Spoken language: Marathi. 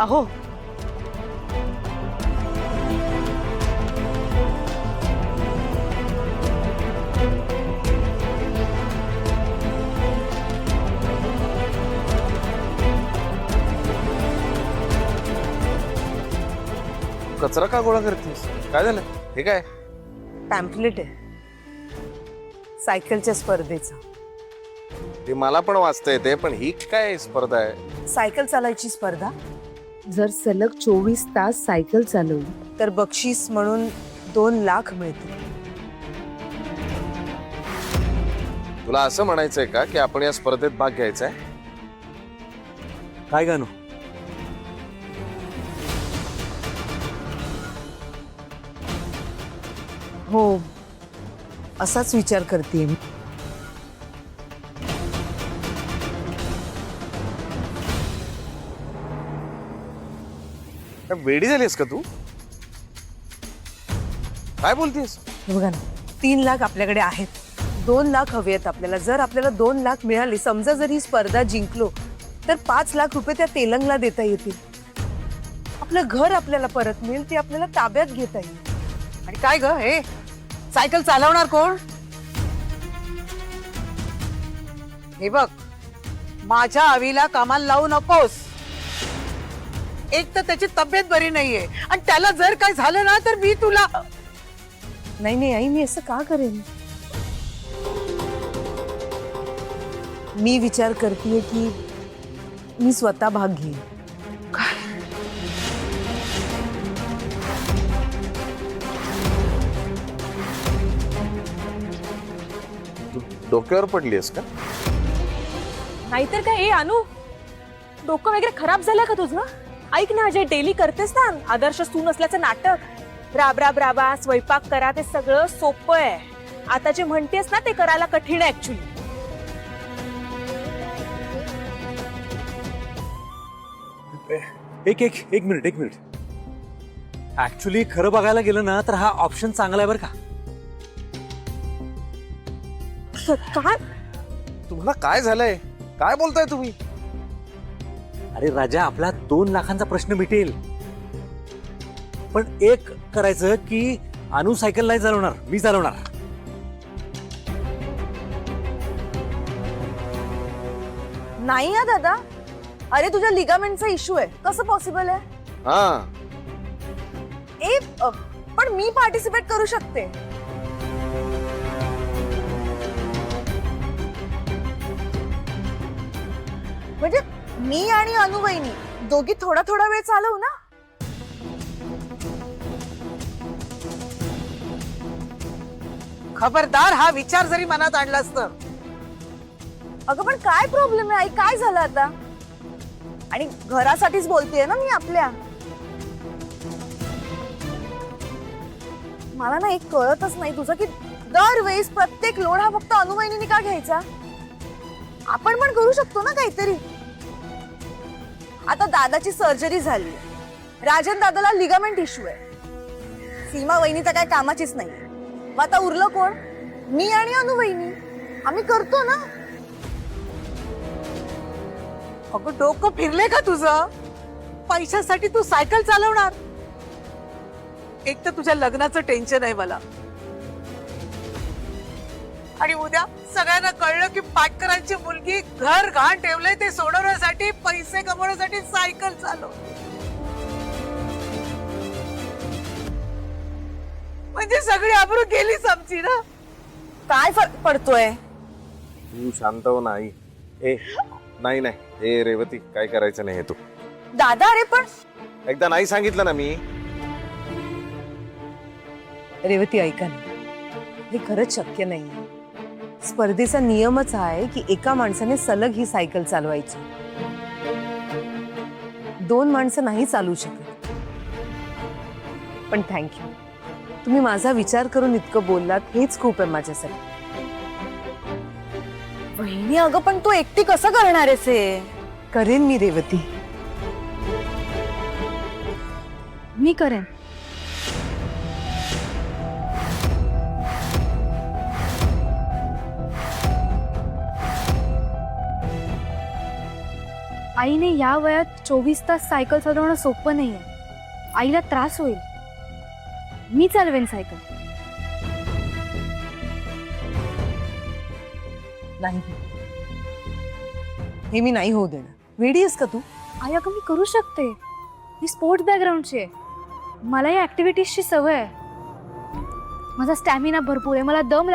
अहो कचरा का गोळा करतेस? काय झालं? हे काय? पॅम्पलेट आहे सायकलच्या स्पर्धेचं. ते मला पण वाचता येते, पण ही काय स्पर्धा आहे? सायकल चालायची स्पर्धा. जर सलग 24 तास सायकल चालवली तर बक्षीस म्हणून 2 लाख मिळतील. तुला असं म्हणायचंय का की आपण या स्पर्धेत भाग घ्यायचा आहे? काय गाणू? हो असाच विचार करते मी. काय वेडी झालीस का तू? काय बोलतेस? हे बघा ना 3 लाख आपल्याकडे आहेत. 2 लाख हवे आहेत आपल्याला. जर आपल्याला 2 लाख मिळाले, समजा जर ही स्पर्धा जिंकलो तर 5 लाख रुपये त्या तेलंगला देता येतील. आपलं घर आपल्याला परत मिळेल, ते आपल्याला ताब्यात घेता येईल. आणि काय ग हे सायकल चालवणार कोण? हे बघ माझ्या आवीला कामाला लावू नकोस. एक तर त्याची तब्येत बरी नाहीये आणि त्याला जर काय झालं ना तर मी तुला. नाही नाही आई, मी असं का करेन? मी विचार करते की मी स्वतः भाग घेईन. तू डोक्यावर पडलीस का? नाहीतर काय? ए अनु, डोकं वगैरे खराब झालं का तुझं? ऐक ना अजय, डेली करतेस ना आदर्श सून असल्याचं नाटक. राब राब राबा, स्वयंपाक करा, ते सगळं सोपं आहे. आता जे म्हणतेस ना ते करायला कठीण आहे ऍक्च्युली. एक मिनिट. ऍक्च्युली खरं बघायला गेलं ना तर हा ऑप्शन चांगला आहे बरं का. काय तुम्हाला काय झालंय? काय बोलताय तुम्ही? अरे राजा, आपला 2 लाखांचा प्रश्न मिटेल. पण एक करायचं की अनु सायकल नाही चालवणार, मी चालवणार. नाही हा दादा, अरे तुझ्या लिगामेंटचा इश्यू आहे, कसं पॉसिबल आहे? हा पण मी पार्टिसिपेट करू शकते. म्हणजे मी आणि अनुवहिनी दोघी थोडा थोडा वेळ चालवू ना. खबरदार हा विचार जरी मनात आणलास तर. अगं पण काय प्रॉब्लेम आहे आई? काय झालं आता? आणि घरासाठीच बोलतेय ना मी आपल्या. मला ना एक कळतच नाही तुझं की दरवेळेस प्रत्येक लोड हा फक्त अनुवहिनीने का घ्यायचा? आपण पण करू शकतो ना काहीतरी. आता दादाची सर्जरी झाली, राजन दादाला लिगामेंट इश्यू आहे, सीमा वहिनी तर काय कामाचीच नाही. मग आता उरलं कोण? मी आणि अनुवहिनी. आम्ही करतो ना. अगं डोकं फिरले का तुझं? पैशासाठी तू सायकल चालवणार? एक तर तुझ्या लग्नाचं टेन्शन आहे मला, आणि उद्या सगळ्यांना कळलं की पाटकरांची मुलगी घर घाण ठेवलंय ते सोडवण्यासाठी, पैसे कमवण्यासाठी सायकल चालव. म्हणजे सगळी आबरू गेलीच आमची ना. काय फरक पडतोय? तू शांत हो ना आई. नाही हे रेवती, काय करायचं नाही हे तू. दादा अरे पण एकदा नाही सांगितलं ना मी. रेवती ऐका ना, हे खरंच शक्य नाही. स्पर्धेचा नियमच आहे की एका माणसाने सलग ही सायकल चालवायची. 2 माणसं नाही चालू शकत. पण थँक्यू, तुम्ही माझा विचार करून इतकं बोललात, हेच खूप आहे माझ्यासाठी. वहिनी अगं पण तू एकटी कसं करणार आहेस हे? करेन मी रेवती. मी करेन. आईने या वयात 24 तास सायकल चालवणं सोपं नाहीये. आईला त्रास होईल. मी चालवेन सायकल. नाही, हे मी नाही होऊ देणार. वेडी आहेस का तू? आई अगं मी करू शकते. मी स्पोर्ट्स बॅकग्राऊंडची आहे. मला या ऍक्टिव्हिटीजची सवय आहे. माझा स्टॅमिना भरपूर आहे. मला दम